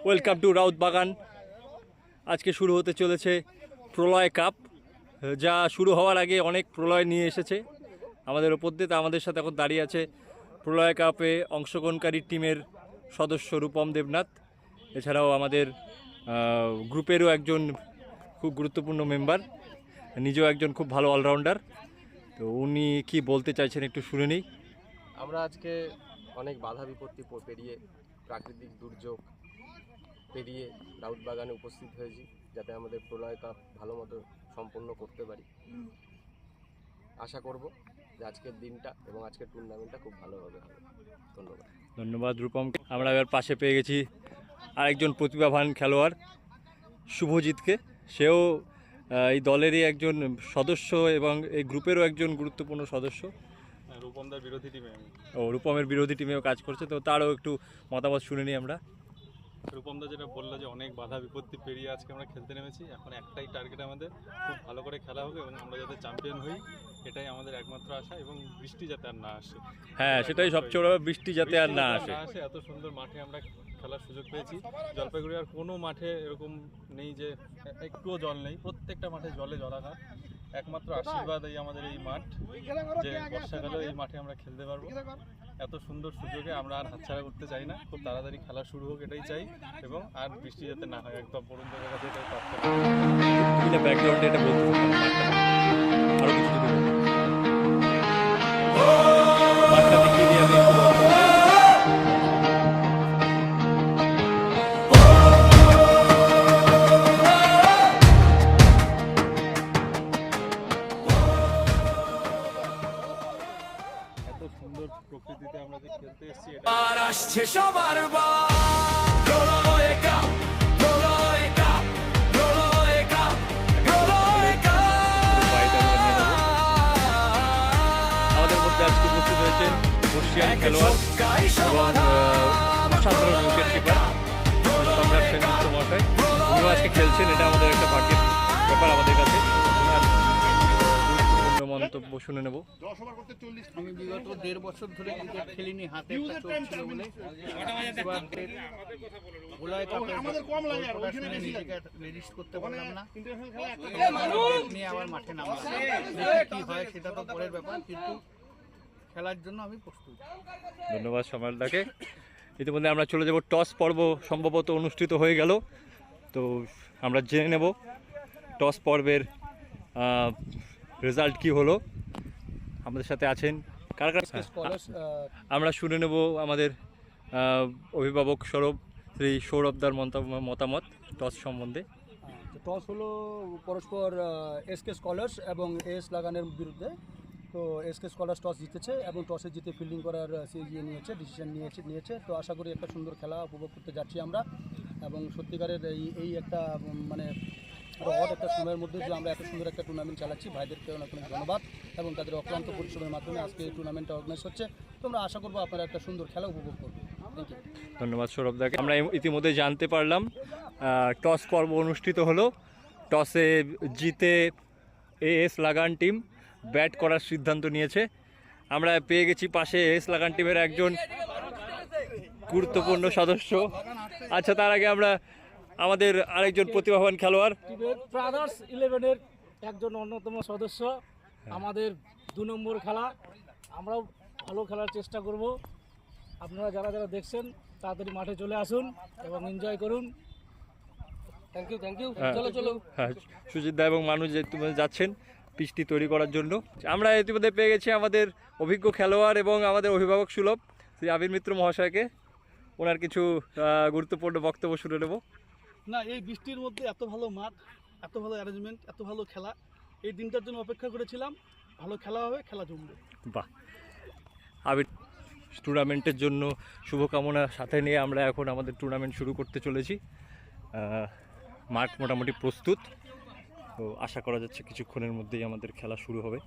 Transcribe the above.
Welcome to রাউতবাগান। আজকে শুরু হতে চলেছে প্রলয় কাপ, যা শুরু হওয়ার আগে অনেক প্রলয় নিয়ে এসেছে আমাদের ওপর দিয়ে। তা আমাদের সাথে এখন দাঁড়িয়ে আছে প্রলয় কাপে অংশগ্রহণকারী টিমের সদস্য রূপম দেবনাথ। এছাড়াও আমাদের গ্রুপেরও একজন খুব গুরুত্বপূর্ণ মেম্বার, নিজেও একজন খুব ভালো অলরাউন্ডার। তো উনি কি বলতে চাইছেন একটু শুনে নিই। আমরা আজকে অনেক বাধা বিপত্তি পেরিয়ে, প্রাকৃতিক দুর্যোগ পেরিয়ে রাউতবাগানে উপস্থিত হয়েছি, যাতে আমাদের প্রলয় কাপ ভালো মতো সম্পন্ন করতে পারি। আশা করব যে আজকের দিনটা এবং আজকের টুর্নামেন্টটা খুব ভালোভাবে হবে। ধন্যবাদ। ধন্যবাদ রূপমকে। আমরা এবার পাশে পেয়ে গেছি আরেকজন প্রতিভাবান খেলোয়াড় শুভজিৎকে। সেও এই দলেরই একজন সদস্য এবং এই গ্রুপেরও একজন গুরুত্বপূর্ণ সদস্য। রূপমদার বিরোধী টিমে রূপমের বিরোধী টিমেও কাজ করছে, তো তারও একটু মতামত শুনে নিই আমরা। রূপমদা যেটা বললো যে অনেক বাধা বিপত্তি পেরিয়ে আজকে আমরা খেলতে নেমেছি। এখন একটাই টার্গেট, আমাদের খুব ভালো করে খেলা হোক এবং আমরা যাতে চ্যাম্পিয়ন হই, এটাই আমাদের একমাত্র আশা। এবং বৃষ্টি যাতে আর না আসে। হ্যাঁ, সেটাই সবচেয়ে বড়, বৃষ্টি যাতে আর না আসে। এত সুন্দর মাঠে আমরা খেলার সুযোগ পেয়েছি। জলপাইগুড়ি আর কোনো মাঠে এরকম নেই যে একটুও জল নেই, প্রত্যেকটা মাঠে জলে জলাকার। একমাত্র আশীর্বাদ এই আমাদের এই মাঠ, যে বর্ষাকালে এই মাঠে আমরা খেলতে পারবো। এত সুন্দর সুযোগে আমরা আর হাতছাড়া করতে চাই না। খুব তাড়াতাড়ি খেলা শুরু হোক, এটাই চাই। এবং আর বৃষ্টি যাতে না হয়, একদম বরুণদের কাছে এটাই প্রার্থনা। ব্যাকগ্রাউন্ডে এটা বলতে আরো কিছু যদি মাঠটা দেখিয়ে দিয়ে আমি প্রকৃতিতে আমরা যে খেলতে এসেছি, আসছে সবার আমাদের মধ্যে আজকে উপস্থিত হয়েছেন বর্ষিয়ান খেলোয়াড় এবং অসাধারণ উইকেট কিপার সম্রাট সেনগুপ্ত মহাশয়। উনিও আজকে খেলছেন, এটা আমাদের একটা ভাগ্যের ব্যাপার আমাদের কাছে। মন্তব্য শুনে নেব। আমি বিগত 1.5 বছর ধরে ক্রিকেট খেলিনি, হাতে একটা চোট ছিল বলে নিজেকে রেজিস্ট করতে পারলাম না। নিয়ে আবার মাঠে নামলাম, কি হয় সেটা তো পরের ব্যাপার, কিন্তু খেলার জন্য আমি প্রস্তুত। ধন্যবাদ সম্রাটদাকে। ইতিমধ্যে আমরা চলে যাব টস পর্ব, সম্ভবত অনুষ্ঠিত হয়ে গেল। তো আমরা জেনে নেব টস পর্বের রেজাল্ট কি হলো। আমাদের সাথে আছেন কারা কারা, আমরা শুনে নেব আমাদের অভিভাবক স্বরূপ শ্রী সৌরভদার মতামত টস সম্বন্ধে। টস হলো পরস্পর এসকে স্কলার্স এবং এস লাগানের বিরুদ্ধে। তো এসকে স্কলার্স টস জিতেছে এবং টসে জিতে ফিল্ডিং করার ডিসিশন নিয়েছে। তো আশা করি একটা সুন্দর খেলা উপভোগ করতে যাচ্ছি আমরা। এবং সত্যিকারের এই একটা মানে একটা সময়ের মধ্যে যে আমরা এত সুন্দর একটা টুর্নামেন্ট চালাচ্ছি, ভাইদেরকে অনেক অনেক ধন্যবাদ এবং তাদের অক্লান্ত পরিশ্রমের মাধ্যমে আজকে এই টুর্নামেন্টটা অর্গানাইজ হচ্ছে। তো আমরা আশা করবো আপনারা একটা সুন্দর খেলা উপভোগ করবেন। Thank you. ধন্যবাদ সৌরভদাকে। আমরা ইতিমধ্যে জানতে পারলাম টস পর্ব অনুষ্ঠিত হলো। টসে জিতে এস লাগান টিম ব্যাট করার সিদ্ধান্ত নিয়েছে। আমরা পেয়ে গেছি পাশে এস লাগান টিমের একজন গুরুত্বপূর্ণ সদস্য। আচ্ছা, তার আগে আমরা আমাদের আরেকজন প্রতিভাবান খেলোয়াড়, ব্রাদার্স 11-এর একজন অন্যতম সদস্য। আমাদের 2 নম্বর খেলা, আমরাও ভালো খেলার চেষ্টা করব। আপনারা যারা যারা দেখছেন তাড়াতাড়ি মাঠে চলে আসুন এবং এনজয় করুন। Thank you. চলো। হ্যাঁ, সুজিত দা এবং মানুষ যাচ্ছেন পিচটি তৈরি করার জন্য। আমরা ইতিমধ্যে পেয়ে গেছি আমাদের অভিজ্ঞ খেলোয়াড় এবং আমাদের অভিভাবক সুলভ শ্রী আবির মিত্র মহাশয়কে। ওনার কিছু গুরুত্বপূর্ণ বক্তব্য শুনে নেব। না, এই বৃষ্টির মধ্যে এত ভালো মাঠ, এত ভালো অ্যারেঞ্জমেন্ট, এত ভালো খেলা, এই দিনটার জন্য অপেক্ষা করেছিলাম। ভালো খেলা হবে, খেলা জমবে। বাহ, আবির টুর্নামেন্টের জন্য শুভকামনা সাথে নিয়ে আমরা এখন আমাদের টুর্নামেন্ট শুরু করতে চলেছি। মাঠ মোটামুটি প্রস্তুত, তো আশা করা যাচ্ছে কিছুক্ষণের মধ্যেই আমাদের খেলা শুরু হবে।